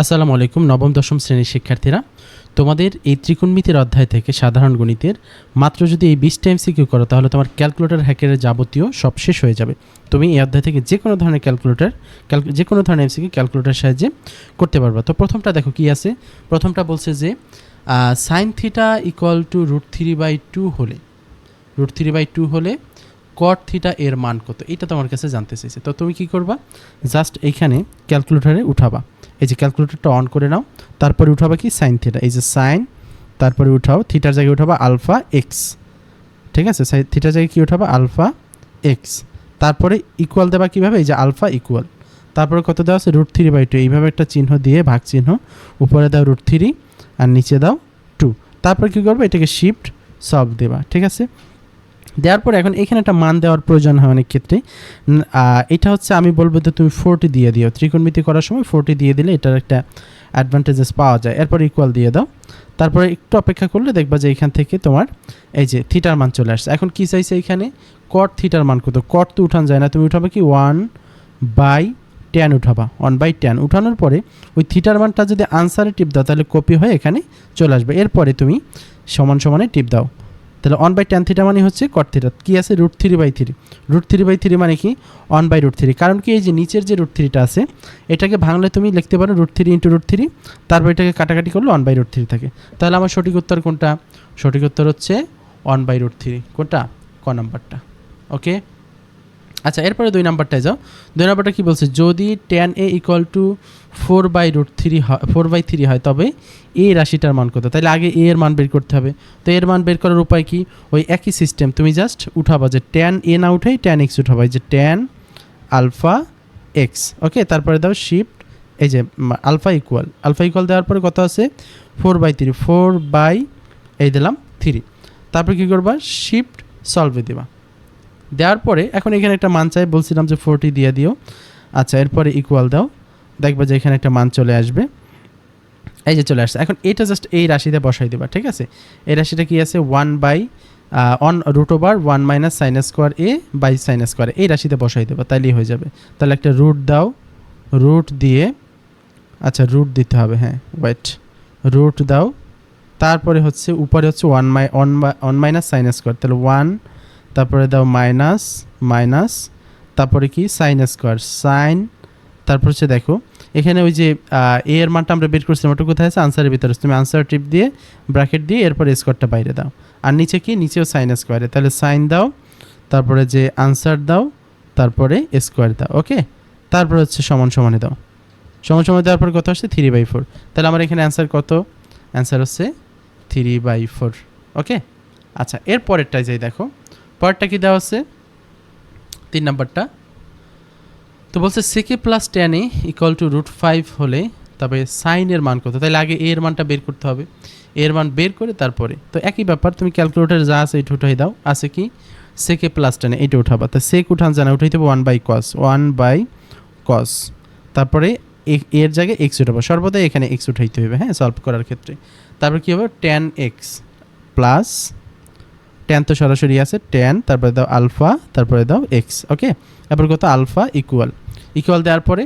আসসালামু আলাইকুম নবম দশম শ্রেণীর শিক্ষার্থীরা, তোমাদের এই ত্রিকোণমিতির অধ্যায় থেকে সাধারণ গণিতের মাত্র যদি এই 20টা এমসিকিউ করো তাহলে তোমার ক্যালকুলেটর হ্যাকের যাবতীয় সব শেষ হয়ে যাবে। তুমি এই অধ্যায় থেকে যে কোনো ধরনের যে কোনো ধরনের এমসিকিউ ক্যালকুলেটর সাহায্যে করতে পারবা। তো প্রথমটা দেখো কি আছে। প্রথমটা বলছে যে সাইন থিটা ইকুয়াল টু √3/2 হলে √3/2 হলে কট থিটা এর মান কত, এটা তোমার কাছে জানতে চাইছে। তো তুমি কি করবা, জাস্ট এইখানে ক্যালকুলেটরে উঠাবা, এই যে ক্যালকুলেটরটা অন করে নাও, তারপরে উঠাবা কি সাইন থিটা, এই যে সাইন, তারপরে উঠাও থিটার জায়গায় উঠাবা আলফা এক্স, ঠিক আছে, থিটার জায়গায় কি উঠাবা আলফা এক্স, তারপরে ইকুয়াল দেবা কীভাবে, এই যে আলফা ইকুয়াল, তারপরে কত দেওয়া আছে √3/2, এইভাবে একটা চিহ্ন দিয়ে ভাগ চিহ্ন, উপরে দাও √3 আর নিচে দাও 2, তারপর কী করবে এটাকে শিফট সলভ দেবা, ঠিক আছে। দেওয়ার পর এখন এখানে একটা মান দেওয়ার প্রয়োজন হয় অনেক ক্ষেত্রে, এটা হচ্ছে আমি বলবো যে তুমি 40 দিয়ে দিও, ত্রিকোণমিতি করার সময় 40 দিয়ে দিলে এটার একটা অ্যাডভান্টেজেস পাওয়া যায়। এরপর ইকুয়াল দিয়ে দাও, তারপরে একটু অপেক্ষা করলে দেখবা যে এখান থেকে তোমার এই যে থিটার মান চলে আসছে। এখন কী চাইছে এখানে, কট থিটার মান কত, কট তো উঠান যায় না, তুমি উঠাবে কি 1/10 উঠাবা, 1/10 উঠানোর পরে ওই থিটার মানটা যদি আনসারে টিপ দাও তাহলে কপি হয়ে এখানে চলে আসবে। এরপরে তুমি সমান সমানে টিপ দাও, তাহলে 1/10 থিটা মানে হচ্ছে কট থিটা, কী আছে √3/3, √3/3 মানে কি 1/√3, কারণ কি এই যে নিচের যে √3টা আছে এটাকে ভাঙলে তুমি লিখতে পারো √3 × √3, তারপর এটাকে কাটাকাটি করলে 1/√3 থাকে। তাহলে আমার সঠিক উত্তর কোনটা, সঠিক উত্তর হচ্ছে 1/√3, কোনটা, ক নাম্বারটা। ওকে, আচ্ছা এরপরে 2 নাম্বারটায় যাও। 2 নাম্বারটা কী বলছে, যদি tan a = 4/3 হয় তবে এই রাশিটার মান কত, তাহলে আগে এ এর মান বের করতে হবে। তো এর মান বের করার উপায় কি, ওই একই সিস্টেম, তুমি জাস্ট উঠাবা যে tan a না উঠাই tan x উঠাবা, এই যে tan আলফা এক্স, ওকে, তারপরে দাও শিফট, এই যে আলফা ইকুয়াল দেওয়ার পরে কত আছে 4/3, 4 এই দিলাম 3, তারপর কী করবা শিফট সলভে দেবা। দেওয়ার পরে এখন এখানে একটা মান চাই, বলছিলাম যে 40 দিয়ে দিও। আচ্ছা এরপরে ইকুয়াল দাও, দেখবা যে এখানে একটা মান চলে আসবে, এই যে চলে আসছে। এখন এটা জাস্ট এই রাশিতে বসাই দেবা, ঠিক আছে। এই রাশিটা কি আছে 1/√1 - sin² a/sin², এই রাশিতে বসাই দেবা, তাইলেই হয়ে যাবে। তাহলে একটা রুট দাও, রুট দিয়ে, আচ্ছা রুট দিতে হবে, হ্যাঁ ওয়েট, রুট দাও, তারপরে হচ্ছে উপরে হচ্ছে 1 - sin², তাহলে 1, তারপরে দাও মাইনাস, তারপরে কি sin², সাইন, তারপর হচ্ছে দেখো এখানে ওই যে এ এর মানটা আমরা বের করছিলাম, ওটা কোথায় আছে আনসারের ভিতরে, তুমি আনসার টিপ দিয়ে ব্র্যাকেট দিয়ে এরপরে স্কোয়ারটা বাইরে দাও, আর নিচে কি নিচেও sin², তাহলে সাইন দাও, তারপরে যে আনসার দাও, তারপরে স্কোয়ার দাও, ওকে, তারপরে হচ্ছে সমান সমানে দাও, সমান সমান দেওয়ার পর কত আসছে 3/4, তাহলে আমার এখানে অ্যান্সার কত, অ্যান্সার হচ্ছে 3/4, ওকে। আচ্ছা এর পরেরটাই যাই, দেখো পরেরটা কি দেওয়া আছে 3 নাম্বারটা। তো বলছে sec a + tan a = √5 হলে তবে সাইনের মান কত, তাহলে আগে এর মানটা বের করতে হবে, এর মান বের করে তারপরে, তো একই ব্যাপার, তুমি ক্যালকুলেটারে যা আছে এটা উঠাই দাও, আছে কি sec a + tan a, এটা উঠাবা, তা sec উঠান জানা, উঠাইতে হবে 1/cos, তারপরে এর জায়গায় x উঠাবো, সর্বদা এখানে x উঠাইতে হবে, হ্যাঁ সলভ করার ক্ষেত্রে। তারপর কী হবে tan x প্লাস, tan তো সরাসরি আছে tan, তারপরে দাও আলফা, তারপরে দাও x, ওকে, এরপর কত আলফা ইকুয়াল দেওয়ার পরে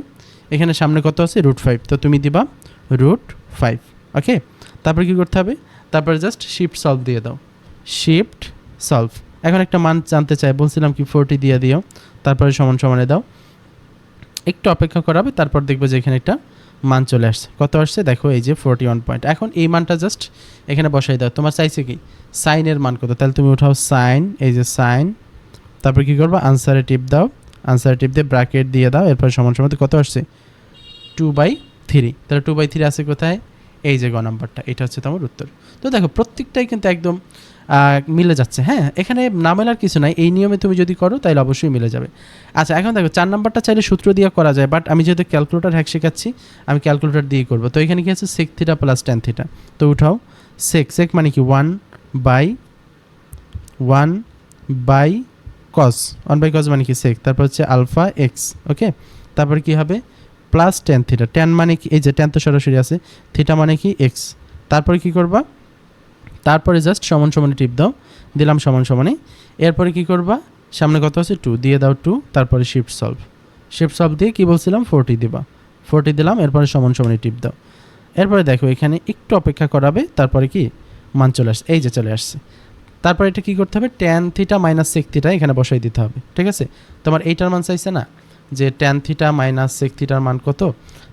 এখানে সামনে কত আছে √5, তো তুমি দিবা √5, ওকে, তারপর কি করতে হবে, তারপরে জাস্ট শিফট সলভ দিয়ে দাও, শিফট সলভ। এখন একটা মান জানতে চাই, বলছিলাম কি 40 দিয়ে দিও, তারপরে সমান সমানে দাও, একটু অপেক্ষা করাবে, তারপর দেখবে যে এখানে একটা মান চলে আসছে, কত আসছে দেখো এই যে 41 পয়েন্ট। এখন এই মানটা জাস্ট এখানে বসাই দাও, তোমার চাইছে কি সাইনের মান কত, তাহলে তুমি উঠাও সাইন, এই যে সাইন, তারপর কি করবা আনসারে টিপ দাও, আনসারে টিপ দিয়ে ব্র্যাকেট দিয়ে দাও, এরপর সমান সমান কত আসছে 2/3, তাহলে 2/3 আছে কোথায়, এই যে গ নাম্বারটা, এটা হচ্ছে তোমার উত্তর। তো দেখো প্রত্যেকটাই কিন্তু একদম মিলে যাচ্ছে, হ্যাঁ এখানে না মেলার কিছু নাই, এই নিয়মে তুমি যদি করো তাহলে অবশ্যই মিলে যাবে। আচ্ছা এখন দেখো 4 নাম্বারটা চাইলে সূত্র দিয়ে করা যায়, বাট আমি যেহেতু ক্যালকুলেটর হ্যাক শেখাচ্ছি আমি ক্যালকুলেটর দিয়েই করবো। তো এখানে কি আছে sec θ + tan θ, তো উঠাও sec মানে কি 1/cos মানে কি sec, তারপর হচ্ছে আলফা এক্স, ওকে, তারপর কি হবে প্লাস tan θ, tan মানে কি এই যে tan তো সরাসরি আছে, θ মানে কি x, তারপরে কি করবা, তারপরে জাস্ট সমান সমানে টিপ দাও, দিলাম সমান সমানে, এরপরে কি করবা সামনে কত আছে 2 দিয়ে দাও 2, তারপরে শিফট সলভ দিয়ে কি বলছিলাম 40 দিবা, 40 দিলাম, এরপরে সমান সমানই টিপ দাও। এরপরে দেখো এখানে একটু অপেক্ষা করাবে, তারপরে কি মান চলে আসছে, এই যে চলে আসছে। তারপরে এটা কী করতে হবে, tan theta minus sec theta এখানে বসাই দিতে হবে, ঠিক আছে। তোমার এইটার মান চাইছে না যে ট্যান থিটা মাইনাস সেক থিটার মান কত,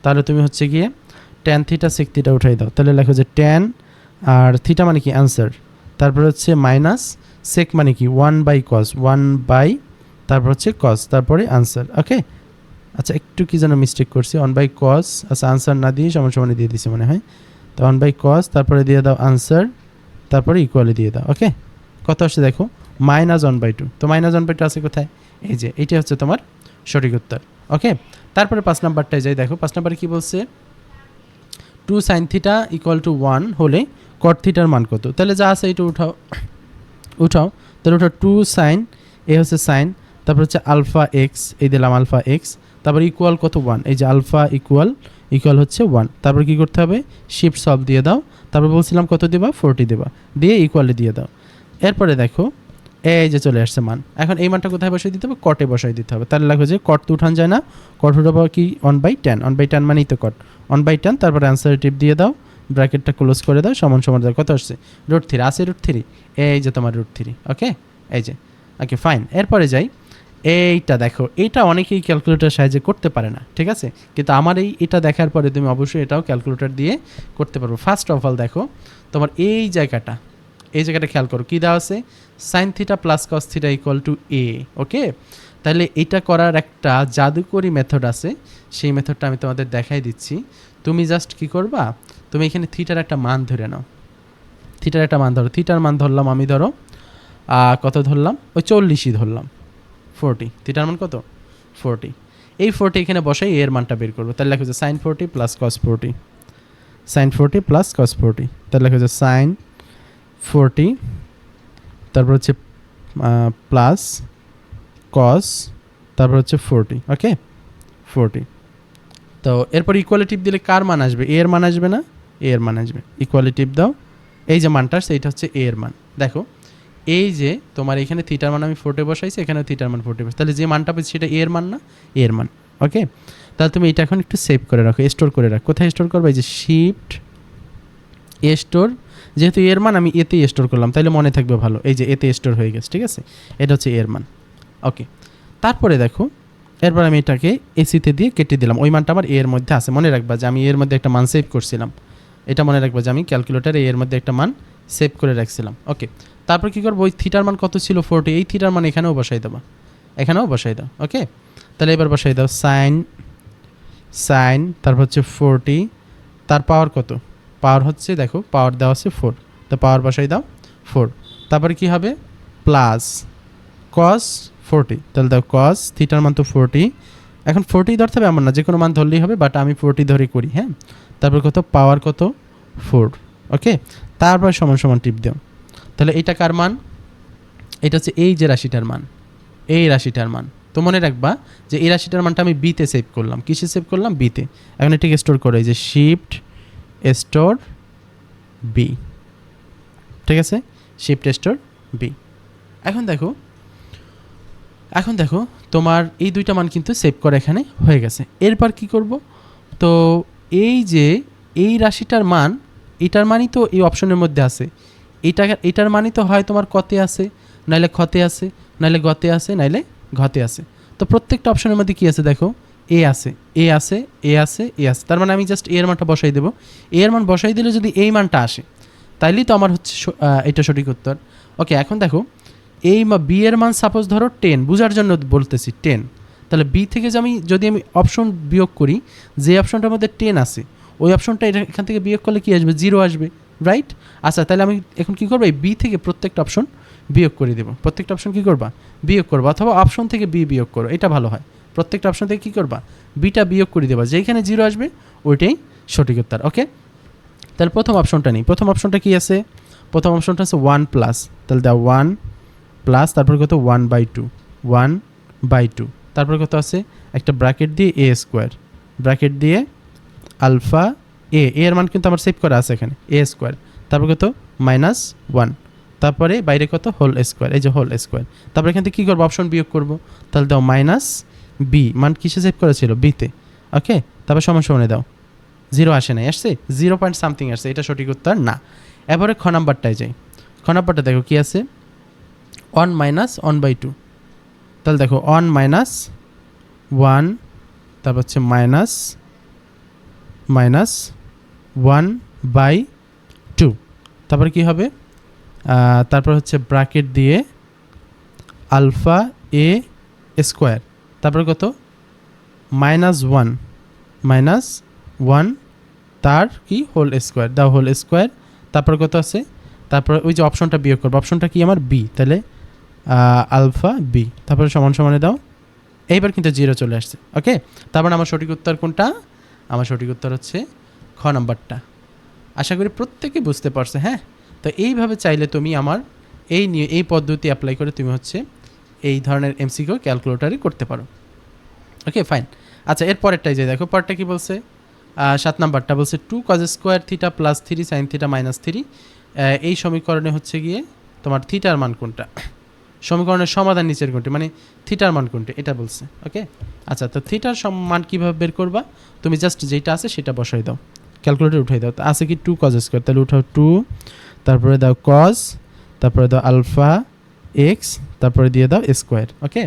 তাহলে তুমি হচ্ছে গিয়ে ট্যান থিটা সেক থিটা উঠাই দাও। তাহলে লেখো যে ট্যান আর থিটা মানে কি অ্যান্সার, তারপরে হচ্ছে মাইনাস সেক মানে কি 1/cos, 1 তারপর হচ্ছে কস, তারপরে আনসার। ওকে, আচ্ছা একটু কি যেন মিস্টেক করছি, 1/cos, আচ্ছা আনসার না দিয়ে সমান সমানে দিয়ে দিছি মনে হয়। তো 1/cos, তারপরে দিয়ে দাও আনসার, তারপরে ইকুয়ালি দিয়ে দাও। ওকে, কত আসছে দেখো, -1/2। তো -1/2 আছে কোথায়, এই যে এইটা হচ্ছে তোমার সঠিক উত্তর। ওকে, তারপরে 5 নাম্বারটায় যাই, দেখো 5 নাম্বারে কী বলছে, 2 sin θ = 1 হলে cot থিটার মান কত। তাহলে যা আছে এটা উঠাও, তাহলে ওটা 2 sin, এ হচ্ছে সাইন, তারপর হচ্ছে আলফা এক্স, এই দিলাম আলফা এক্স, তারপর ইকুয়াল কত 1, এই যে আলফা ইকুয়াল হচ্ছে 1। তারপর কি করতে হবে, শিফট সলভ দিয়ে দাও, তারপর বলছিলাম কত দেবা, 40 দেবা, দিয়ে ইকুয়ালি দিয়ে দাও। এরপরে দেখো এই যে চলে আসছে মান। এখন এই মানটা কোথায় বসাই দিতে হবে, কটে বসাই দিতে হবে। তাহলে লাগবে যে কট তো উঠান যায় না, কট উঠাবো কি 1/10, 1/10 মানেই তো কট, 1/10, তারপরে অ্যান্সার টিপ দিয়ে দাও, ব্র্যাকেটটা ক্লোজ করে দাও, সমান সমান দাও, কত আসছে √3, আছে √3, এই যে তোমার √3। ওকে, এই যে ওকে ফাইন। এরপরে যাই, এইটা দেখো, এইটা অনেকেই ক্যালকুলেটার সাহায্যে করতে পারে না, ঠিক আছে, কিন্তু আমার এটা দেখার পরে তুমি অবশ্যই এটাও ক্যালকুলেটর দিয়ে করতে পারবো। ফার্স্ট অফ অল দেখো তোমার এই জায়গাটা খেয়াল করো, কী দেওয়া আছে, sin θ + cos θ = a। ওকে, তাহলে এটা করার একটা জাদুকরি মেথড আছে, সেই মেথডটা আমি তোমাদের দেখাই দিচ্ছি। তুমি জাস্ট কি করবা, তুমি এখানে থিটার একটা মান ধরে নাও, থিটার একটা মান ধরো, থিটার মান ধরলাম আমি, ধরো কত ধরলাম, ওই 40ই ধরলাম, 40, থিটার মান কত 40। এই 40 এখানে বসাই এর মানটা বের করবো। তাহলে লেখা হচ্ছে sin 40 + cos 40, sin 40 + cos 40, তাহলে লেখা হচ্ছে sin 40, তারপর হচ্ছে প্লাস cos, তারপর হচ্ছে 40। ওকে, 40। তো এরপর ইকুয়ালিটিভ দিলে কার মান আসবে, এ এর মান আসবে না, এ এর মান আসবে। ইকুয়ালিটিভ দাও, এই যে মানটা আসছে এইটা হচ্ছে এ এর মান। দেখো এই যে তোমার এখানে থিটার মান আমি 40 বসাইছি, এখানে থিটার মান 40 বসাইছি, তাহলে যে মানটা পেয়েছি সেটা এ এর মান না, এ এর মান। ওকে, তাহলে তুমি এটা এখন একটু সেভ করে রাখো, স্টোর করে রাখো। কোথায় স্টোর করবে, এই যে শিফট এ স্টোর, যেহেতু এর মান আমি এতে স্টোর করলাম, তাহলে মনে থাকবে ভালো, এই যে এতে স্টোর হয়ে গেছে, ঠিক আছে, এটা হচ্ছে এর মান। ওকে, তারপরে দেখো এরপর আমি এটাকে এসিতে দিয়ে কেটে দিলাম, ওই মানটা আমার এর মধ্যে আছে, মনে রাখবা যে আমি এর মধ্যে একটা মান সেভ করছিলাম, এটা মনে রাখবা যে আমি ক্যালকুলেটারে এর মধ্যে একটা মান সেভ করে রাখছিলাম। ওকে, তারপর কী করবো, ওই থিটার মান কত ছিল 40, এই থিটার মান এখানেও বসাই দেবা, এখানেও বসাই দাও। ওকে, তাহলে এবার বসাই দাও সাইন, তারপর হচ্ছে 40, তার পাওয়ার কত, পাওয়ার হচ্ছে দেখো পাওয়ার দেওয়া আছে 4, তো পাওয়ার বসাই দাও 4। তারপরে কি হবে, প্লাস cos 40, তাহলে দাও cos, থিটার মান তো 40, এখন 40 ধরতে হবে এমন না, যে কোনো মান ধরলেই হবে, বাট আমি 40 ধরে করি। হ্যাঁ, তারপর কত, পাওয়ার কত 4। ওকে, তারপর সমান সমান টিপ দাও। তাহলে এটা কার মান, এটা হচ্ছে এই যে রাশিটার মান, এই রাশিটার মান। তো মনে রাখবা যে এই রাশিটার মানটা আমি বিতে সেভ করলাম, কিসে সেভ করলাম, বিতে। এখন এটাকে স্টোর করো, এই যে শিফট স্টোর বি, ঠিক আছে, শিফট স্টোর বি। এখন দেখো তোমার এই দুইটা মান কিন্তু সেভ করা এখানে হয়ে গেছে। এরপর কি করব, তো এই যে এই রাশিটার মান, এটার মানই তো এই অপশনের মধ্যে আছে, এটার মানই তো হয় তোমার কতে আছে, নাইলে ক্ষতে আছে, নাইলে গতে আছে, নাইলে ঘতে আছে। তো প্রত্যেকটা অপশনের মধ্যে কি আছে দেখো, এ আছে, এ আছে, এ আছে, এ আছে, তার মানে আমি জাস্ট এর মানটা বসাই দেবো। এর মান বসাই দিলে যদি এই মানটা আসে, তাইলেই তো আমার হচ্ছে এটা সঠিক উত্তর। ওকে, এখন দেখো এই বি এর মান সাপোজ ধরো 10, বোঝার জন্য বলতেছি 10, তাহলে বি থেকে যদি আমি অপশন বিয়োগ করি, যে অপশনটার মধ্যে 10 আছে, ওই অপশনটা এখান থেকে বিয়োগ করলে কি আসবে, 0 আসবে, রাইট। আচ্ছা, তাহলে আমি এখন কী করবো, এই বি থেকে প্রত্যেকটা অপশন বিয়োগ করে দেবো, প্রত্যেকটা অপশন কী করবা, বিয়োগ করবা, অথবা অপশন থেকে বি বিয়োগ করো, এটা ভালো হয়। প্রত্যেকটা অপশন থেকে কী করবা, বিটা বিয়োগ করে দেবা, যেখানে 0 আসবে ওইটাই সঠিক উত্তর। ওকে, তাহলে প্রথম অপশনটা নিই, প্রথম অপশনটা কি আছে, প্রথম অপশনটা আছে 1+, তাহলে দাও 1 প্লাস, তারপর কত 1/2, তারপর কত আছে, একটা ব্র্যাকেট দিয়ে এ স্কোয়ার, ব্র্যাকেট দিয়ে আলফা এর মান কিন্তু আমার সেভ করা আছে এখানে, এ স্কোয়ার, তারপর কত -1, তারপরে বাইরে কত হোল স্কোয়ার, এই যে হোল স্কোয়ার, তারপর এখান থেকে কী করবো, অপশন বিয়োগ করবো, তাহলে দাও -b, মান কিসে সেভ করা ছিল, বিতে। ওকে, তারপর সমান সমানে দাও, 0 আসে নাই, আসছে 0 পয়েন্ট সামথিং আসছে, এটা সঠিক উত্তর না। এবারে খ নাম্বারটায় যাই। খ নাম্বারটা দেখো কি আছে, 1 মাইনাস 1/2। তাহলে দেখো 1 মাইনাস 1, তারপর হচ্ছে মাইনাস 1/2, তারপরে কি হবে, তারপর হচ্ছে ব্র্যাকেট দিয়ে আলফা এ স্কোয়ার, তারপরে কত -1 তার কি whole square, the whole square, তারপর কত আছে, তারপর ওই যে অপশনটা বিয়োগ করবো, অপশনটা কি আমার বি, তাহলে আলফা বি, তারপরে সমান সমানে দাও, এইবার কিন্তু 0 চলে আসছে। ওকে, তারপর আমার সঠিক উত্তর কোনটা, আমার সঠিক উত্তর হচ্ছে খ নাম্বারটা। আশা করি প্রত্যেকে বুঝতে পারছে। হ্যাঁ, তো এইভাবে চাইলে তুমি আমার এই পদ্ধতি অ্যাপ্লাই করে তুমি হচ্ছে এই ধরনের এমসিকিউ ক্যালকুলেটারে করতে পারো। Okay fine. আচ্ছা, এর পরেরটাই যে দেখো, পরেরটা কি বলছে, 7 নাম্বারটা বলছে 2 cos square theta plus 3 sin theta minus 3, এই সমীকরণে হচ্ছে গিয়ে তোমার থিটার মান কোনটা, সমীকরণের সমাধান নিচের কোনটি, মানে থিটার মান কোনটি এটা বলছে। ওকে, আচ্ছা, তো থিটার মান কীভাবে বের করবা, তুমি জাস্ট যেটা আছে সেটা বসাই দাও, ক্যালকুলেটর উঠাই দাও। তো আছে কি 2 cos স্কোয়ার, তাহলে উঠাও 2, তারপরে দাও cos, তারপরে দাও আলফা এক্স, তারপরে দিয়ে দাও স্কোয়ার। ওকে,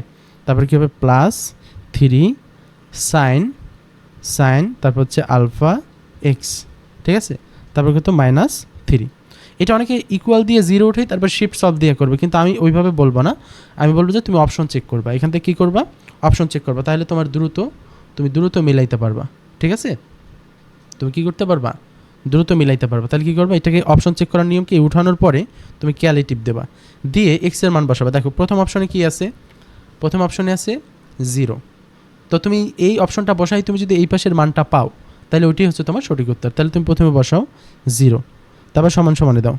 তারপরে কী হবে প্লাস 3 সাইন, তারপর হচ্ছে আলফা এক্স, ঠিক আছে, তারপর কত -3। এটা অনেকে ইকুয়াল দিয়ে 0 উঠে তারপর শিফট সলভ দিয়ে করবে, কিন্তু আমি ওইভাবে বলবো না। আমি বলবো যে তুমি অপশন চেক করবা, এখান থেকে কী করবা, অপশন চেক করবা, তাহলে তোমার তুমি দ্রুত মিলাইতে পারবা। ঠিক আছে, তুমি কী করতে পারবা, দ্রুত মিলাইতে পারবা। তাহলে কী করবা, এটাকে অপশন চেক করার নিয়ম কি, উঠানোর পরে তুমি ক্যালে টিপ দেবা, দিয়ে এক্সের মান বসাবা। দেখো প্রথম অপশনে কি আছে, প্রথম অপশনে আছে 0, তো তুমি এই অপশনটা বসাই, তুমি যদি এই পাশের মানটা পাও তাহলে ওইটাই হচ্ছে তোমার সঠিক উত্তর। তাহলে তুমি প্রথমে বসাও 0, তারপর সমান সমানে দাও,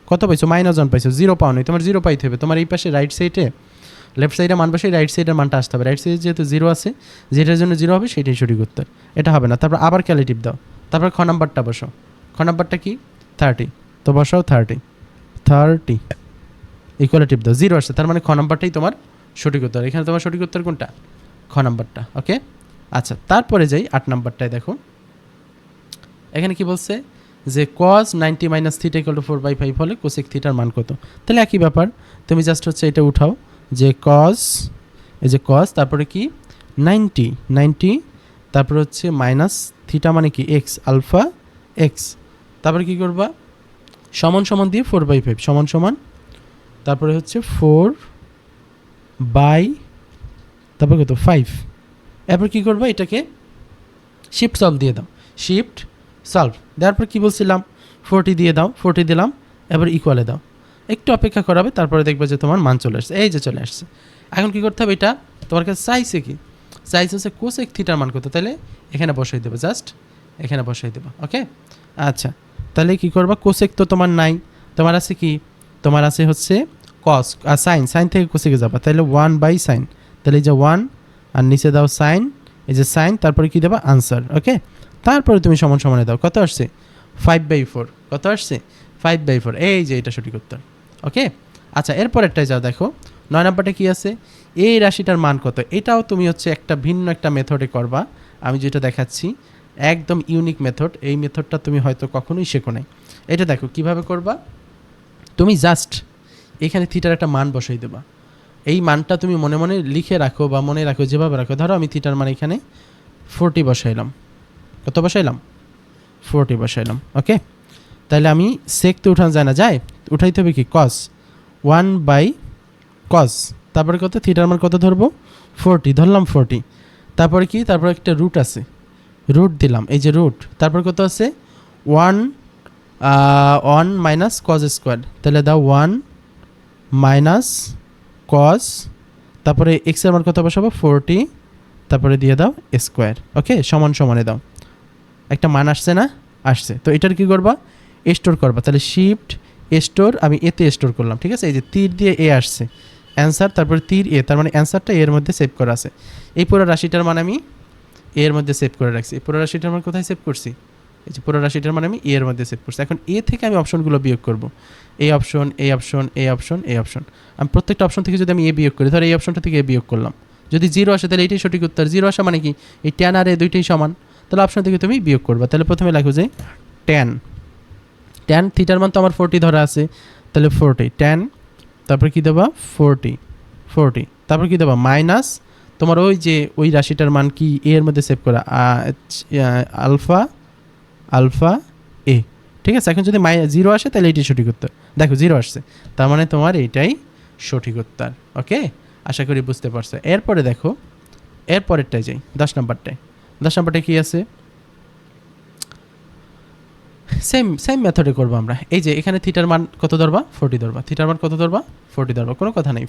কত পাইছো, -1 পাইছো, 0 পাও নাই, তোমার 0 পাইতে হবে। তোমার এই পাশে রাইট সাইডে, লেফট সাইডে মান বসে রাইট সাইডের মানটা আসতে হবে, রাইট সাইডে যেহেতু 0 আছে, যেটার জন্য 0 হবে সেটাই সঠিক উত্তর, এটা হবে না। তারপর আবার ক্যালিটিভ দাও, তারপর খ নাম্বারটা বসাও, খ নাম্বারটা কি 30, তো বসাও 30 ইকুয়ালিটিভ দাও, 0 আসছে, তার মানে খ নাম্বারটাই তোমার সঠিক উত্তর। এখানে তোমার সঠিক উত্তর কোনটা, খ নাম্বারটা। ওকে, আচ্ছা, তারপরে যাই 8 নাম্বারটায়। দেখো এখানে কি বলছে যে cos 90 - θ = 4/5 হলে কোসেক থিটার মান কত। তাহলে একই ব্যাপার, তুমি জাস্ট হচ্ছে এটা উঠাও যে cos, এই যে cos, তারপরে কি 90, তারপরে হচ্ছে মাইনাস থিটা মানে কি x, আলফা এক্স, তারপরে কি করবা, সমান সমান দিয়ে 4/5 সমান সমান, তারপরে হচ্ছে 4 বাই, তারপরে কত 5, এরপর কী করবো, এটাকে শিফট সলভ দিয়ে দাও, শিফট সলভ দেওয়ার পর কী বলছিলাম, 40 দিয়ে দাও, 40 দিলাম, এবার ইকুয়ালে দাও, একটু অপেক্ষা করাবে, তারপরে দেখবে যে তোমার মান চলে আসছে, এই যে চলে আসছে। এখন কী করতে হবে, এটা তোমার কাছে চাইছে কি, চাইছে হচ্ছে কোসেক থিটার মান কত, তাহলে এখানে বসাই দেবো, জাস্ট এখানে বসাই দেবো। ওকে, আচ্ছা, তাহলে কী করবা, কোসেক তো তোমার নাই, তোমার আছে কি, তোমার আছে হচ্ছে কস আর সাইন থেকে কোসেকে যাবা, তাহলে 1/sin, তাহলে এই যে 1 আর নিচে দাও সাইন, এই যে সাইন, তারপরে কি দেবা আনসার। ওকে, তারপরে তুমি সমান সমানে দাও, কত আসছে 5/4, কত আসছে 5/4, এই যে এটা সঠিক উত্তর। ওকে, আচ্ছা, এরপরেরটাই যাও, দেখো 9 নাম্বারটা কি আছে, এই রাশিটার মান কত, এটাও তুমি হচ্ছে একটা ভিন্ন একটা মেথডে করবা, আমি যেটা দেখাচ্ছি একদম ইউনিক মেথড, এই মেথডটা তুমি হয়তো কখনোই শেখো নাই। এটা দেখো কিভাবে করবা, তুমি জাস্ট এখানে থিটার একটা মান বসাই দেবা, এই মানটা তুমি মনে মনে লিখে রাখো বা মনে রাখো, যেভাবে রাখো। ধরো আমি থিটার মান এখানে 40 বসাইলাম, কত বসাইলাম 40 বসাইলাম। ওকে, তাহলে আমি সেক তো উঠানো যায় না, যায় উঠাইতে হবে কি cos 1/cos, তারপরে কত থিটার মান কত ধরবো 40, ধরলাম 40, তারপরে কি, তারপরে একটা রুট আছে, রুট দিলাম, এই যে রুট, তারপর কত আছে 1 মাইনাস cos স্কোয়ার, তাহলে দাও 1 মাইনাস cos, তারপরে এক্সের মান কত বসাবো 40, তারপরে দিয়ে দাও স্কোয়ার। ওকে, সমান সমানে দাও, একটা মান আসছে না, আসছে, তো এটার কি করবা, স্টোর করবা, তাহলে শিফট স্টোর, আমি এতে স্টোর করলাম। ঠিক আছে, এই যে তীর দিয়ে এ আসছে অ্যান্সার, তারপরে তীর এ, তার মানে অ্যান্সারটা এর মধ্যে সেভ করা আছে। এই পুরো রাশিটার মান আমি এর মধ্যে সেভ করে রাখছি, এই পুরো রাশিটার মান কোথায় সেভ করছি, এই যে পুরো রাশিটার মানে আমি এর মধ্যে সেভ করছি। এখন এ থেকে আমি অপশনগুলো বিয়োগ করব, এই অপশন, এই অপশন, এই অপশন, এই অপশন, আমি প্রত্যেকটা অপশন থেকে যদি আমি এ বিয়োগ করি, ধর এই অপশনটা থেকে এ বিয়োগ করলাম, যদি 0 আসে তাহলে এটাই সঠিক উত্তর। 0 আসা মানে কি এই tan আর a দুইটাই সমান, তাহলে অপশন থেকে তুমি বিয়োগ করবা। তাহলে প্রথমে লেখো যে tan থিটার মান তো আমার 40 ধরা আছে, তাহলে 40 tan, তারপর কি দেবা 40, তারপর কি দেবা মাইনাস তোমার ওই যে ওই রাশিটার মান কি a এর মধ্যে সেভ করা আলফা এ, ঠিক আছে। এখন যদি 0 আসে তাহলে এটাই সঠিক উত্তর। দেখো 0 আসছে, তার মানে তোমার এইটাই সঠিক উত্তর। ওকে, আশা করি বুঝতে পারছো। এরপরে দেখো এরপরেরটাই যাই, 10 নাম্বারটায় কি আছে, সেম মেথডে করবো আমরা। এই যে এখানে থিটার মান কত ধরবা 40 ধরবা, থিটার মান কত ধরবা 40 ধরবা, কোনো কথা নেই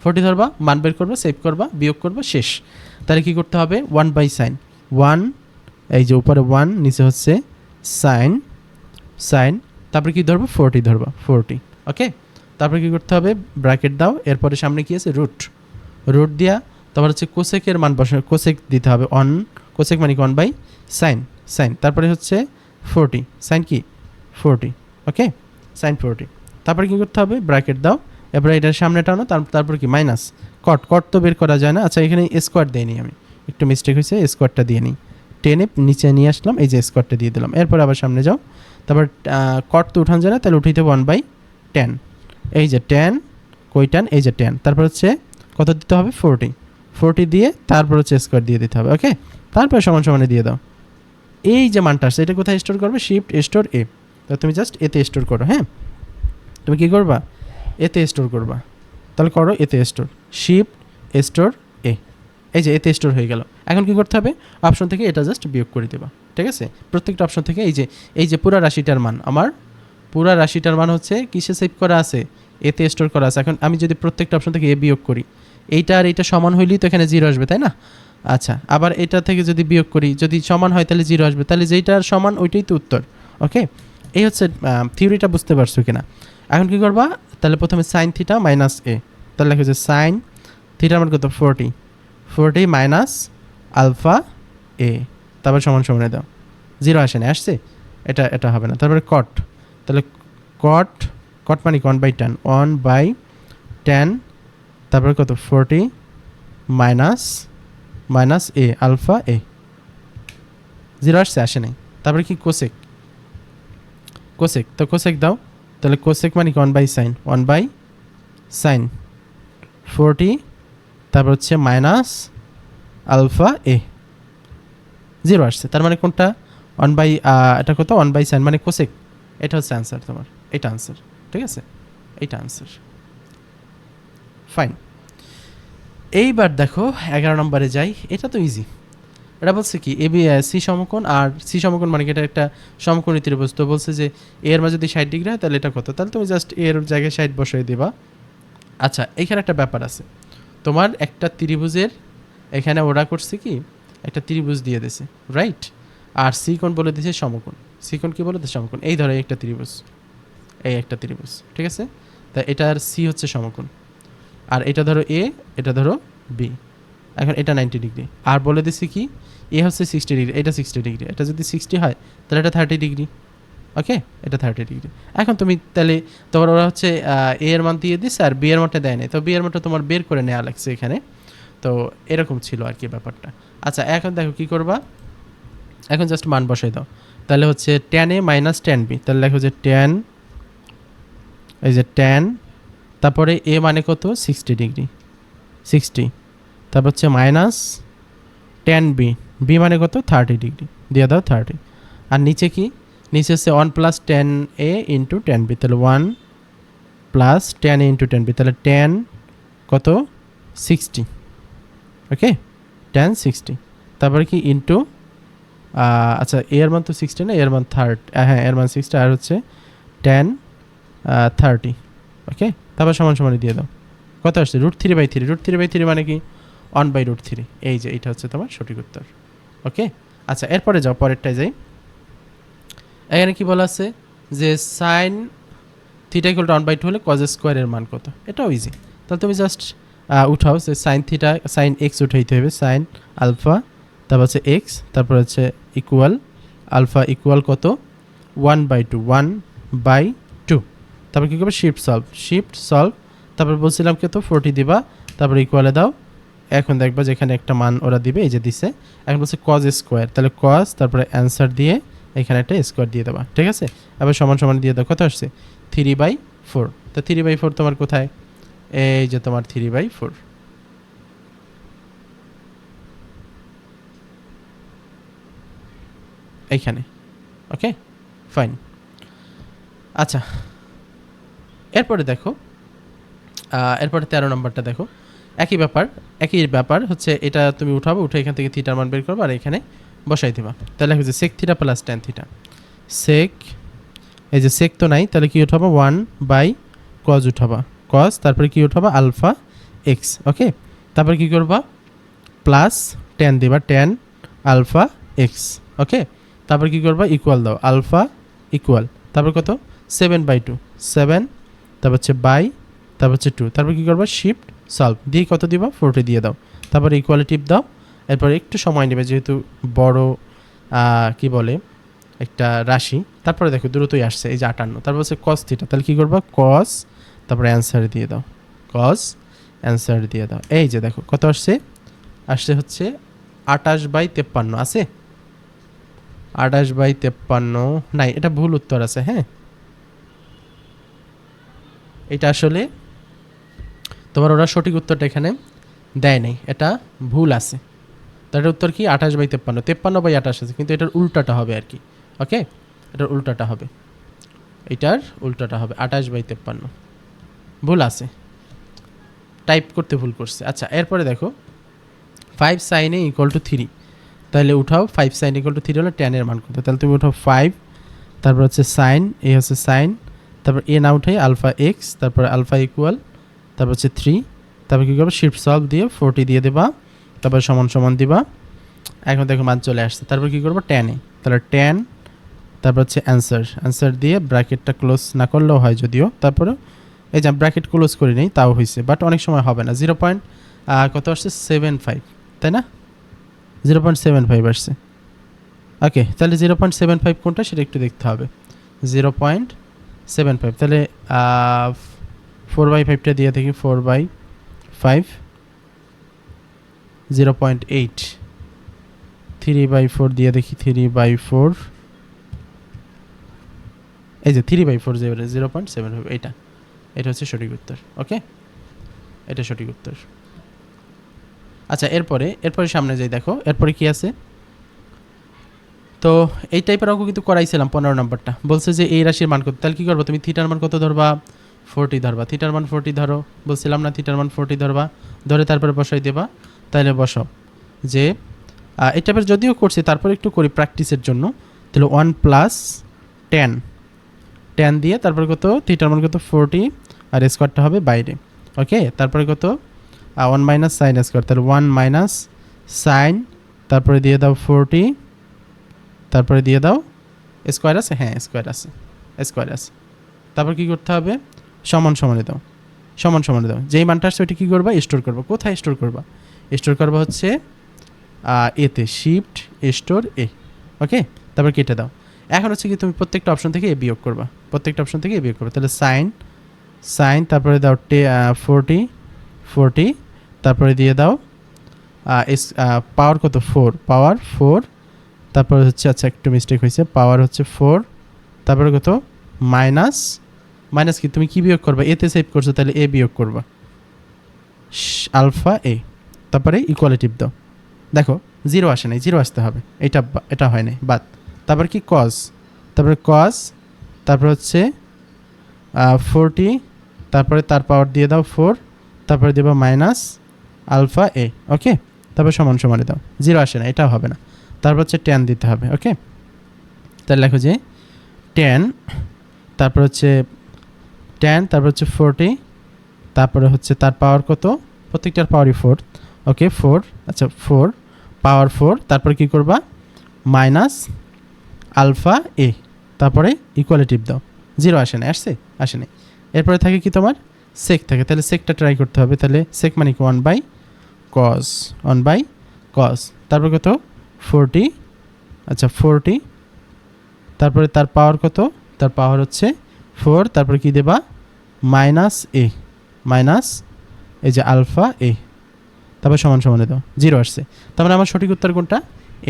40 ধরবা, মান বের করবা, সেভ করবা, বিয়োগ করবা, শেষ। তাহলে কি করতে হবে 1/sin 1, এই যে উপরে 1 নিচে হচ্ছে সাইন, তারপরে কি ধরবো 40 ধরবা 40। ওকে, তারপরে কি করতে হবে ব্র্যাকেট দাও, এরপরে সামনে কি আছে রুট দিয়া, তারপর হচ্ছে কোসেকের মান বসে কোসেক দিতে হবে, কোসেক মানে 1/sin, তারপরে হচ্ছে 40 সাইন কি 40, ওকে সাইন 40। তারপরে কি করতে হবে ব্র্যাকেট দাও, এরপরে এটার সামনে টানো, তারপর কি মাইনাস কট তো বের করা যায় না। আচ্ছা এখানে স্কোয়ার দেয়নি, আমি একটু মিস্টেক হয়েছে, স্কোয়ারটা দিয়ে নিই, টেনে নিচে নিয়ে আসলাম, এই যে স্কোয়ারটা দিয়ে দিলাম। এরপর আবার সামনে যাও, তারপর কট তো উঠান যায় না, তাহলে উঠাইতে 1/tan, এই যে tan কই tan, এই যে tan, তারপর হচ্ছে কত দিতে হবে 40 দিয়ে তারপর হচ্ছে স্কোয়ার দিয়ে দিতে হবে। ওকে, তারপর সমানে দিয়ে দাও। এই যে মানটা আসছে এটা কোথায় স্টোর করবে, শিফট স্টোর এ, তো তুমি জাস্ট এতে স্টোর করো। হ্যাঁ, তুমি কি করবা এতে স্টোর করবা, তাহলে করো এতে স্টোর, শিফট স্টোর এ, এই যে এতে স্টোর হয়ে গেল। এখন কি করতে হবে অপশন থেকে এটা জাস্ট বিয়োগ করে দেবা, ঠিক আছে। প্রত্যেকটা অপশন থেকে এই যে পুরা রাশিটার মান, আমার পুরা রাশিটার মান হচ্ছে কিসে সেভ করা আছে, এতে স্টোর করা আছে। এখন আমি যদি প্রত্যেকটা অপশন থেকে এ বিয়োগ করি, এইটা আর এইটা সমান হইলেই তো এখানে 0 আসবে, তাই না। আচ্ছা, আবার এটা থেকে যদি বিয়োগ করি, যদি সমান হয় তাহলে 0 আসবে, তাহলে যেইটার সমান ওইটাই তো উত্তর। ওকে, এই হচ্ছে থিওরিটা, বুঝতে পারছো কিনা। এখন কি করবা, তাহলে প্রথমে সাইন থিটা মাইনাস এ, তাহলে লেখা হচ্ছে সাইন থিটার মান কত 40 মাইনাস আলফা এ, তারপর সমানে দাও, 0 আসে না, আসছে, এটা হবে না। তারপরে কট, তাহলে কট মানে 1/tan, তারপরে কত 40 মাইনাস এ আলফা এ, 0 আসছে, আসে নাই। তারপরে কি কোসেক, তো কোসেক দাও, তাহলে কোসেক মানে 1/sin 40, তারপর হচ্ছে মাইনাস আলফা এ, 0 আসছে। তার মানে কোনটা এটা কত 1/sin মানে কোসেক, এটা হচ্ছে অ্যান্সার তোমার, এটা অ্যান্সার, ঠিক আছে, এইটা অ্যান্সার। ফাইন, এইবার দেখো 11 নম্বরে যাই। এটা তো ইজি, এটা বলছে কি এ বি সি সমকোণ, আর সি সমকোণ মানে এটা একটা সমকোণী ত্রিভুজ। তো বলছে যে এর মাঝে যদি 60 ডিগ্রি হয় তাহলে এটা কত, তাহলে তুমি জাস্ট এর জায়গায় 60 বসিয়ে দেবা। আচ্ছা, এখানে একটা ব্যাপার আছে, তোমার একটা ত্রিভুজের এখানে ওরা করছে কি একটা ত্রিভুজ দিয়ে দিয়েছে, রাইট, আর সি কোণ বলে দিয়েছে সমকোণ। সি কোণ কি বলে দিয়েছে সমকোণ, এই ধরো একটা ত্রিভুজ, ঠিক আছে। তা এটার সি হচ্ছে সমকোণ, আর এটা ধরো এ, এটা ধরো বি। এখন এটা 90 ডিগ্রি, আর বলে দিছি কি এ হচ্ছে 60 ডিগ্রি, এটা 60 ডিগ্রি, এটা যদি 60 হয় তাহলে এটা 30 ডিগ্রি। ওকে, এটা 30 ডিগ্রি। এখন তুমি তাহলে তোমার ওরা হচ্ছে এ এর মান দিয়ে দিচ্ছে আর বি এর মানটা দেয় নাই, তো বি এর মানটা তোমার বের করে নেওয়া লাগছে এখানে। তো এরকম ছিল আর কি ব্যাপারটা। আচ্ছা, এখন দেখো কি করবা, এখন জাস্ট মান বসাই দাও, তাহলে হচ্ছে tan a minus tan b, তাহলে লেখো যে tan, এই যে tan, তারপরে এ মানে কত 60 ডিগ্রি, 60, তারপর হচ্ছে মাইনাস tan b মানে কত 30 ডিগ্রি, দিয়ে দাও 30। আর নিচে কি, নিচে হচ্ছে 1 plus tan a into tan b, তাহলে 1 plus tan a into tan b, তাহলে tan কত 60, ওকে tan 60, তারপরে কি ইন্টু আচ্ছা এর মান তো 60 না, এর মান 30, হ্যাঁ এর মান 60, আর হচ্ছে tan 30, ওকে, তারপর সমানে দিয়ে দাও, কত আসছে √3/3 মানে কি 1/√3, এই যে এটা হচ্ছে তোমার সঠিক উত্তর। ওকে, আচ্ছা এরপরে যাও, পরেরটায় যাই। এখানে কি বলা আছে যে সাইন থিটা ইকুয়াল টু 1/2 হলে কজ স্কোয়ারের মান কত, এটাও ইজি। তাহলে তুমি জাস্ট উঠাও যে সাইন থিটা, সাইন এক্স উঠাইতে হবে, সাইন আলফা, তারপর হচ্ছে এক্স, তারপর হচ্ছে ইকুয়াল আলফা ইকুয়াল কত 1/2, তারপর কী করবে শিফট সলভ, তারপর বলছিলাম কত 40 দিবা, তারপর ইকুয়ালে দাও এখন দেখবা যেখানে একটা মান ওরা দিবে, এই যে দিছে, এখন বলছে কজ স্কোয়ার, তাহলে কজ তারপরে অ্যান্সার দিয়ে এখানে একটা স্কোয়ার দিয়ে দেবা, ঠিক আছে। আবার সমান সমান দিয়ে দাও, কত আসছে 3/4। তো 3/4 তোমার কোথায়, এই যে তোমার 3/4 এইখানে। Okay fine. আচ্ছা এরপরে দেখো, এরপরে 13 নম্বরটা দেখো, একই ব্যাপার হচ্ছে, এটা তুমি উঠাবো, উঠে এখান থেকে থিটার মান বের করবো আর এখানে বসাই দেবা। তাহলে হচ্ছে sec theta plus tan theta, sec, এই যে সেক তো নাই, তাহলে কি উঠাবো 1/cos উঠাবা, cos তারপরে কি উঠাবা আলফা এক্স। ওকে, তারপরে কি করবা প্লাস ট্যান দিবা, ট্যান আলফা এক্স। ওকে, তারপর কি করবা ইকুয়াল দাও, আলফা ইকুয়াল, তারপর কত 7/2, 7, তারপর হচ্ছে বাই, তারপর হচ্ছে 2, তারপর কি করবা শিফট সলভ দিয়ে কত দিবা 40 দিয়ে দাও, তারপরে ইকুয়ালিটিভ দাও। এরপর একটু সময় নেবে যেহেতু বড় কি বলে একটা রাশি। তারপরে দেখো দ্রুতই আসছে, এই যে 58, তারপর হচ্ছে কস থিটা, তাহলে কি করবা কস, তারপরে অ্যান্সার দিয়ে দাও, কস অ্যান্সার দিয়ে দাও। এই যে দেখো কত আসছে হচ্ছে 28/53 আছে, 28/53 নাই, এটা ভুল উত্তর আছে। হ্যাঁ, এটা আসলে তোমার ওরা সঠিক উত্তরটা এখানে দেয় নাই, এটা ভুল আছে। তার উত্তর কি 28/53, 53/28 আছে, কিন্তু এটার উল্টাটা হবে আর কি। ওকে, এটার উল্টাটা হবে, 28/53 ভুল আছে, টাইপ করতে ভুল করছে। আচ্ছা এরপরে দেখো 5 sin a = 3, তাহলে উঠাও 5 sin = 3 হলে tan এর মান কত, তাহলে তুমি উঠাও 5, তারপর হচ্ছে সাইন, এ হচ্ছে সাইন, তারপর এ না উঠাই আলফা এক্স, তারপর আলফা ইকুয়াল, তারপর হচ্ছে 3, তারপর কী করবো শিফট সলভ দিয়ে 40 দিয়ে দেবা, তারপর সমান সমান দিবা। এখন দেখো মান চলে আসছে, তারপর কী করবো ট্যান এ, তাহলে ট্যান, তারপর হচ্ছে অ্যান্সার দিয়ে ব্র্যাকেটটা ক্লোজ না করলেও হয় যদিও, তারপরে এই যে ব্র্যাকেট ক্লোজ করি নেই তাও হয়েছে, বাট অনেক সময় হবে না। কত আসছে 75, তাই না 0.75 আসছে। ওকে, তাহলে 0.75 কোনটা সেটা একটু দেখতে হবে, 0.75, তাহলে 4/5টা দিয়ে দেখি, 4/5, 0.8, 3/4 দিয়ে দেখি, 3/4, এই যে 3/4 0.75, এটা হচ্ছে সঠিক উত্তর। ওকে, এটা সঠিক উত্তর। আচ্ছা এরপরে সামনে যাই, দেখো এরপরে কি আছে। তো এই টাইপের অঙ্ক কিন্তু করাইছিলাম 15 নম্বরটা, বলছে যে এই রাশির মান কত, তাহলে কী করবো তুমি থিটার মান কত ধরবা 40 ধরবা, থিটার মান 40 ধরো, বলছিলাম না থিটার মান 40 ধরবা, ধরে তারপরে বসাই দেবা। তাহলে বসাও যে এই টাইপের যদিও করছি তারপরে একটু করি প্র্যাকটিসের জন্য, তাহলে 1 + tan দিয়ে তারপরে কত থিটার মান কত 40 আর স্কোয়ারটা হবে বাইরে। ওকে, তারপরে কত 1 - sin স্কোয়ার, তাহলে 1 - sin, তারপরে দিয়ে দাও 40, তারপরে দিয়ে দাও স্কোয়ার আছে, হ্যাঁ স্কোয়ার আছে। তারপর কি করতে হবে সমান সমানে দাও, যেই মানটা আসছে ওইটা কী করবা স্টোর করবা, কোথায় স্টোর করবা হচ্ছে এতে, শিফট স্টোর এ। ওকে, তারপর কেটে দাও। এখন হচ্ছে কি তুমি প্রত্যেকটা অপশন থেকে এ বিয়োগ করবা, তাহলে সাইন, তারপরে দাও 40, তারপরে দিয়ে দাও পাওয়ার কত 4, তারপরে হচ্ছে আচ্ছা একটু মিস্টেক হয়েছে, পাওয়ার হচ্ছে 4, তারপরে কত মাইনাস কি তুমি কি বিয়োগ করবা, এতে সেভ করছো তাহলে এ বিয়োগ করবা, আলফা এ, তারপরে ইকুয়ালিটিভ দাও। দেখো 0 আসে নাই, 0 আসতে হবে, এটা হয় নাই বাদ। তারপর কি কজ, তারপরে হচ্ছে 40, তারপরে তার পাওয়ার দিয়ে দাও 4, তারপরে দেবা মাইনাস আলফা এ। ওকে, তারপর সমান সমানে দাও, 0 আসে না, এটাও হবে না। তারপর হচ্ছে ট্যান দিতে হবে। ওকে, তাহলে লেখো যে ট্যান, তারপর হচ্ছে 40, তারপরে হচ্ছে তার পাওয়ার কত, প্রত্যেকটার পাওয়ারই 4। ওকে 4, আচ্ছা 4 পাওয়ার 4, তারপরে কি করবা মাইনাস আলফা এ, তারপরে ইকুয়ালিটিভ দাও। 0 আসে না, আসে নাই। এরপরে থাকে কি তোমার সেক থাকে, তাহলে সেকটা ট্রাই করতে হবে। তাহলে সেক মানে কি 1/cos, তারপর কত 40, আচ্ছা 40, তারপরে তার পাওয়ার কত, তার পাওয়ার হচ্ছে 4, তারপরে কি দেবা মাইনাস এই যে আলফা এ, তারপর সমান সমানে দাও, 0 আসছে। তার মানে আমার সঠিক উত্তর কোনটা?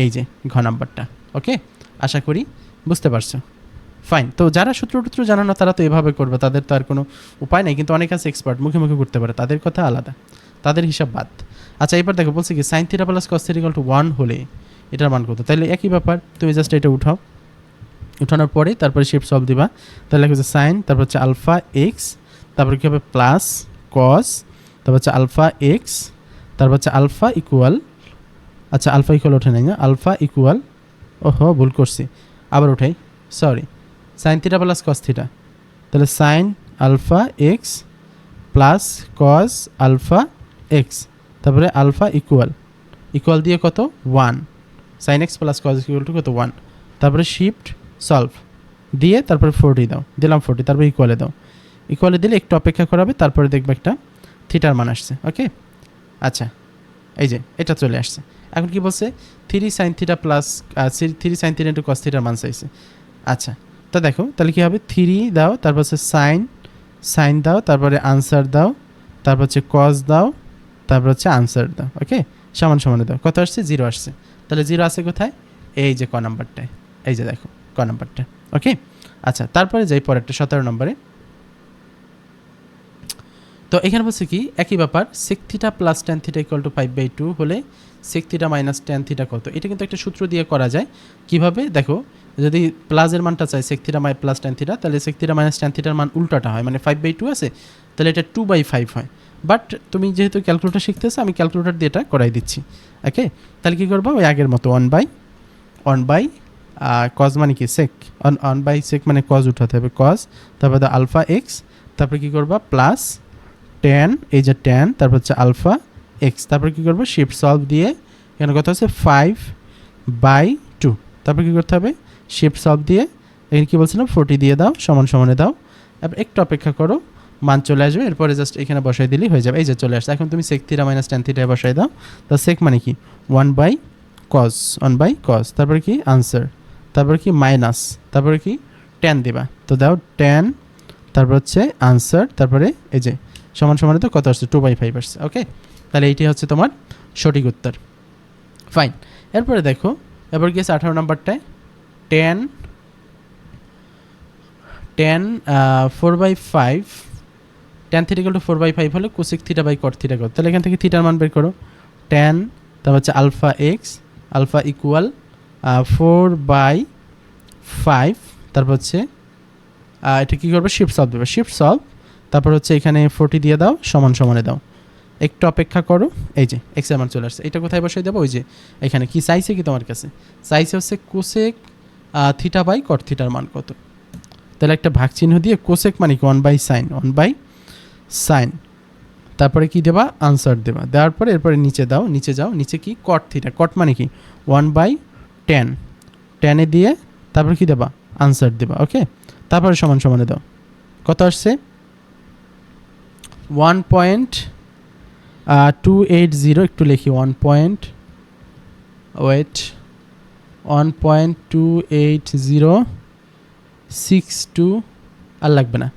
এই যে ঘ নাম্বারটা। ওকে, আশা করি বুঝতে পারছো। ফাইন। তো যারা সূত্র জানো না তারা তো এভাবে করবে, তাদের তো আর কোনো উপায় নেই। কিন্তু অনেক আছে এক্সপার্ট, মুখে মুখে করতে পারে, তাদের কথা আলাদা, তাদের হিসাব বাদ। আচ্ছা, এবার দেখো বলছে কি sign theta plus cos theta equal two 1 হলে এটার মান কত? তাহলে একই ব্যাপার, তুমি জাস্ট এটা উঠাও, উঠানোর পরে তারপরে শিফট সলভ দিবা। তাহলে হচ্ছে সাইন, তারপর হচ্ছে আলফা এক্স, তারপর কী হবে প্লাস কস, তারপর হচ্ছে আলফা এক্স, তারপর হচ্ছে আলফা ইকুয়াল, আচ্ছা আলফা ইকুয়াল ওঠে নাই না, আলফা ইকুয়াল, ওহো ভুল করছি, আবার ওঠাই, sorry, sine theta plus cos theta, তাহলে sine alpha x plus cos alpha x, তারপরে আলফা ইকুয়াল দিয়ে কত 1, sine x plus cos equal to কত 1, তারপরে শিফট সলভ দিয়ে তারপরে 40 দাও, দিলাম 40, তারপরে ইকুয়ালে দাও, ইকুয়ালে দিলে একটু অপেক্ষা করাবে, তারপরে দেখবে একটা থিটার মান আসছে। ওকে, আচ্ছা এই যে এটা চলে আসছে। এখন কি বলছে 3 sign theta plus 3 sine theta into cos থিটার মান চাইছে। আচ্ছা, তো দেখো তাহলে কী হবে 3 দাও, তারপর হচ্ছে সাইন দাও, তারপরে আনসার দাও, তারপর হচ্ছে কস দাও, তারপর হচ্ছে আনসার দাও। ওকে, সমান সমানে দাও, কত আসছে 0 আসছে। তাহলে 0 আছে কোথায়? এই যে ক নাম্বারটায়, এই যে দেখো ক নাম্বারটা। ওকে, আচ্ছা তারপরে যাই পরেরটা 17 নম্বরে। তো এখানে বলছে কি একই ব্যাপার, sec theta plus tan theta equal to 5/2 হলে sec theta minus tan theta কত? এটা কিন্তু একটা সূত্র দিয়ে করা যায়। কিভাবে দেখো, যদি প্লাসের মানটা চাই sec theta plus tan theta, তাহলে সেক থিটা মাইনাস ট্যান থিটার মান উল্টাটা হয়, মানে 5/2 আছে, তাহলে এটা 2/5 হয়। বাট তুমি যেহেতু ক্যালকুলেটর শিখতেছো, আমি ক্যালকুলেটর দিয়ে এটা করাই দিচ্ছি। ওকে, তাহলে কী করবো, ওই আগের মতো 1/, কজ মানে কি সেক, 1/, সেক মানে কজ উঠাতে হবে, কজ, তারপর আলফা এক্স, তারপরে কী করবা প্লাস ট্যান, এই যে ট্যান, তারপর হচ্ছে আলফা এক্স, তারপর কী করবো শিফট সলভ দিয়ে, এখানে কথা হচ্ছে 5/2, তারপর কী করতে হবে শিফট সলভ দিয়ে, এখানে কী বলছিলাম 40 দিয়ে দাও, সমান সমানে দাও, এবার একটু অপেক্ষা করো, মান চলে আসবে, এরপরে জাস্ট এখানে বসাই দিলেই হয়ে যাবে। এই যে চলে আসছে। এখন তুমি সেক থিটা মাইনাস ট্যান থিটায় বসাই দাও, তো সেক মানে কি 1/cos, তারপরে কি আনসার, তারপরে কি মাইনাস, তারপরে কি ট্যান দিবা, তো দাও ট্যান, তারপর হচ্ছে আনসার, তারপরে এই যে সমান সমানে তো কত আসছে 2/5 আসছে। ওকে, তাহলে এইটি হচ্ছে তোমার সঠিক উত্তর। ফাইন। এরপরে দেখো, এবার গিয়েছে 18 নম্বরটায়, tan 4/5, tan theta equal to 4/5 হলে cosec theta by cot theta কত? তাহলে এখান থেকে থিটার মান বের করো, ট্যান, তারপর হচ্ছে আলফা এক্স, আলফা ইকুয়াল 4/5, তারপর হচ্ছে এটা কী করবে শিফট সলভ দেবে, শিফট সলভ, তারপর হচ্ছে এখানে 40 দিয়ে দাও, সমান সমানে দাও, একটু অপেক্ষা করো, এই যে এক্স এর মান চলে আসছে। এটা কোথায় বসাই দেবো? ওই যে এখানে কি চাইছে কি তোমার কাছে? চাইছে হচ্ছে কোসেক থিটা বাই কট থিটার মান কত। তাহলে একটা ভাগ চিহ্ন দিয়ে কোসেক মানে কি 1/sin, তারপরে কি দেবা আনসার দেবা, দেওয়ার পরে এরপরে নিচে দাও, নিচে যাও, নিচে কি কট থিটা, কট মানে কি 1/tan, ট্যানে দিয়ে তারপরে কি দেবা আনসার দেবা। ওকে, তারপরে সমান সমানে দাও, কত আসছে 1.280, একটু লিখি 1.28062, আর লাগবে না।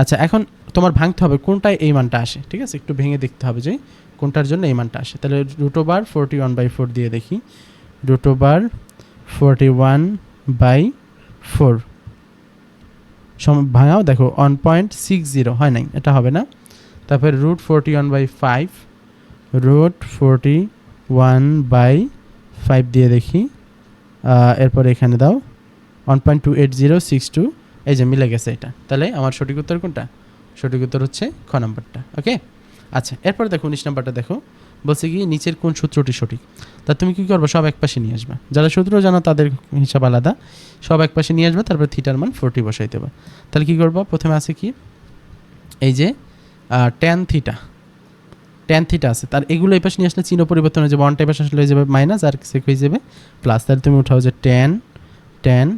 আচ্ছা, এখন তোমার ভাঙতে হবে কোনটায় এই মানটা আসে, ঠিক আছে, একটু ভেঙে দেখতে হবে যে কোনটার জন্য এই মানটা আসে। তাহলে √41/4 দিয়ে দেখি, √41/4 ভাঙাও, দেখো 1.60 হয় নাই, এটা হবে না। তারপরে √41/5 দিয়ে দেখি, এরপরে এখানে দাও 1.28062, এই যে মিলে গেছে এটা। তাহলে আমার সঠিক উত্তর কোনটা? সঠিক উত্তর হচ্ছে খ নাম্বারটা। ওকে, আচ্ছা এরপরে দেখো 19 নাম্বারটা দেখো, বলছে কি নিচের কোন সূত্রটি সঠিক? তা তুমি কি করবে, সব এক পাশে নিয়ে আসবা, যারা সূত্র জানো তাদের হিসাব আলাদা, সব এক পাশে নিয়ে আসবে, তারপর থিটার মান 40 বসাই দেবা। তাহলে কি করবা, প্রথমে আছে কি এই যে ট্যান থিটা আছে, তার এগুলো এই পাশে নিয়ে আসলে চিহ্ন পরিবর্তন হয়ে যাবে, ওয়ানটা এই পাশে আসলে হয়ে যাবে মাইনাস, আর সেক হয়ে যাবে প্লাস। তাহলে তুমি উঠাও যে ট্যান,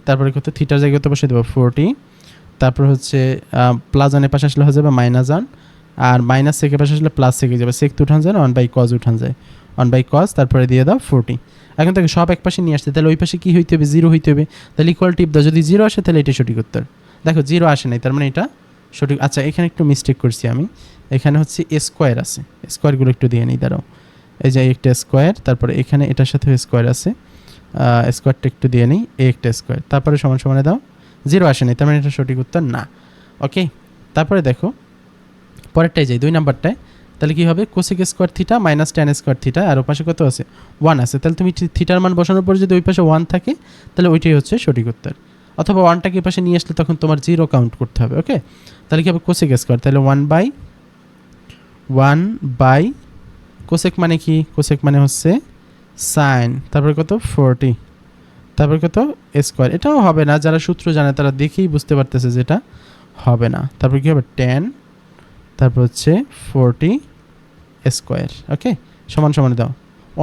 তারপরে কত থিটার জায়গায় তো বসে দেবো 40, তারপর হচ্ছে প্লাস ওয়ানের পাশে আসলে হয়ে যাবে মাইনাস ওয়ান, আর মাইনাস সেকের পাশে আসলে প্লাস সেকে যাবে, সেক তো উঠান যায় না, 1/cos উঠান যায়, 1/cos, তারপরে দিয়ে দাও 40। এখন থেকে সব এক পাশে নিয়ে আসছে, তাহলে ওই পাশে কী হইতে হবে 0 হইতে হবে, তাহলে ইকুয়াল টিপ দাও, যদি 0 আসে তাহলে এটা সঠিক উত্তর। দেখো 0 আসে নাই, তার মানে এটা সঠিক। আচ্ছা, এখানে একটু মিস্টেক করছি আমি, এখানে হচ্ছে স্কোয়ার আছে, স্কোয়ারগুলো একটু দিয়ে নিই, দাঁড়াও, এই যে একটা স্কোয়ার, তারপরে এখানে এটার সাথে স্কোয়ার আছে, স্কোয়ারটা একটু দিয়ে নিই, একটা স্কোয়ার, তারপরে সমান সমানে দাও, 0 আসেনি, তার মানে এটা সঠিক উত্তর না। ওকে, তারপরে দেখো পরেরটাই যাই, 2 নাম্বারটায়। তাহলে কী হবে, cosec square theta minus tan square theta, আর ওপাশে কত আছে, 1 আছে। তাহলে তুমি থিটার মান বসানোর পর যদি ওই পাশে 1 থাকে তাহলে ওইটাই হচ্ছে সঠিক উত্তর, অথবা 1টাকে এই পাশে নিয়ে আসলে তখন তোমার 0 কাউন্ট করতে হবে। ওকে, তাহলে কী হবে, কোসেক স্কোয়ার, তাহলে 1/1 কোসেক মানে কি, কোসেক মানে হচ্ছে সাইন, তারপরে কত 40, তারপরে কত স্কোয়ার, এটাও হবে না, যারা সূত্র জানে তারা দেখেই বুঝতে পারতেছে যেটা হবে না। তারপর কী হবে, 10, তারপর হচ্ছে 40 স্কোয়ার। ওকে, সমান সমান দাও,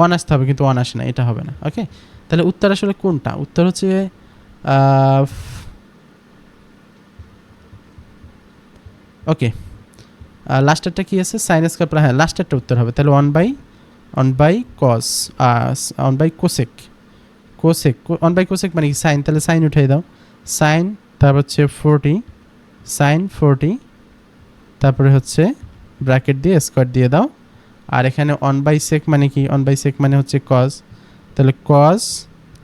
1 আসতে হবে, কিন্তু 1 আসে না, এটা হবে না। ওকে, তাহলে উত্তর আসলে কোনটা, উত্তর হচ্ছে ওকে লাস্টেরটা কি আছে, সাইন স্কোয়ার, হ্যাঁ লাস্টেরটা উত্তর হবে। তাহলে 1/কোসেক মানে কি সাইন, তাহলে সাইন উঠাই দাও, সাইন, তারপর হচ্ছে 40, সাইন 40, তারপরে হচ্ছে ব্র্যাকেট দিয়ে স্কোয়ার দিয়ে দাও, আর এখানে 1/সেক মানে কি, 1/সেক মানে হচ্ছে কজ, তাহলে কজ,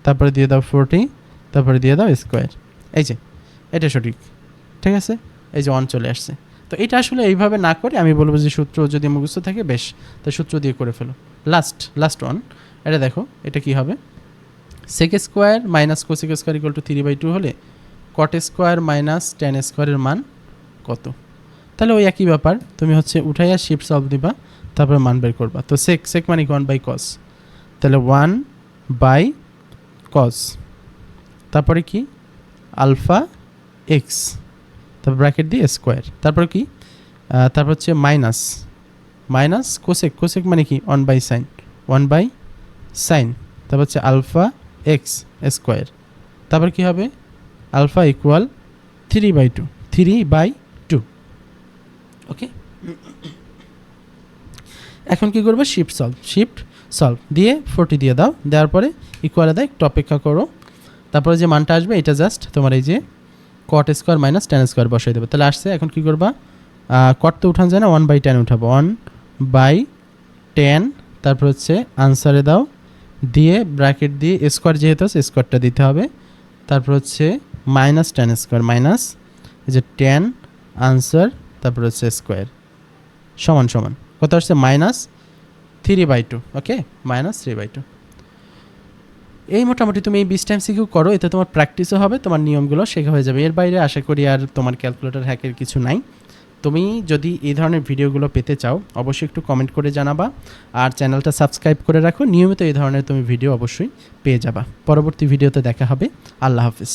তারপরে দিয়ে দাও 40, তারপরে দিয়ে দাও স্কোয়ার। এই যে এটা সঠিক, ঠিক আছে, এই যে 1 চলে আসছে। তো এটা আসলে এইভাবে না করে আমি বলবো যে সূত্র যদি মুখস্থ থাকে বেশ, তো সূত্র দিয়ে করে ফেলো। লাস্ট 1, এটা দেখো, এটা কি হবে, sec square minus cosec square equal to 3/2 হলে কট স্কোয়ার মাইনাস ট্যান স্কোয়ারের মান কত। তাহলে ওই একই ব্যাপার, তুমি হচ্ছে উঠাইয়া শিফট সলভ দিবা, তারপরে মান বের করবা। তো সেক মানে কি 1/cos, তাহলে 1/cos, তারপরে কি আলফা এক্স, তারপর ব্র্যাকেট দিয়ে স্কোয়ার, তারপর কি তারপর হচ্ছে মাইনাস কোসেক মানে কি 1/sin, 1/sin, তারপর হচ্ছে আলফা এক্স স্কোয়ার, তারপর কি হবে আলফা ইকুয়াল 3/2। ওকে, এখন কি করবো, শিফট সলভ দিয়ে 40 দিয়ে দাও, দেওয়ার পরে ইকুয়ালে দেয়, একটু অপেক্ষা করো, তারপরে যে মানটা আসবে এটা জাস্ট তোমার এই যে cot square minus tan square বসাই দেবে। তাহলে আসছে, এখন কী করবা, কট তো উঠান যায় না, 1/10 উঠাবো, 1/10, তারপর হচ্ছে আনসারে দাও, দিয়ে ব্র্যাকেট দিয়ে স্কোয়ার যেহেতু আছে স্কোয়ারটা দিতে হবে, তারপর হচ্ছে মাইনাস ট্যান স্কোয়ার, মাইনাস এই যে 10 আনসার, তারপর হচ্ছে স্কোয়ার সমান সমান কত আসছে, -3/2। ওকে, -3/2। এই মোটামুটি তুমি এই 20 টাইম সিকিউ করো, এতে তোমার প্র্যাকটিসও হবে, তোমার নিয়মগুলো শেখা হয়ে যাবে। এর বাইরে আশা করি আর তোমার ক্যালকুলেটর হ্যাকের কিছু নাই। তুমি যদি এই ধরনের ভিডিওগুলো পেতে চাও অবশ্যই একটু কমেন্ট করে জানাবা, আর চ্যানেলটা সাবস্ক্রাইব করে রাখো, নিয়মিত এই ধরনের তুমি ভিডিও অবশ্যই পেয়ে যাবা। পরবর্তী ভিডিওতে দেখা হবে, আল্লাহ হাফিজ।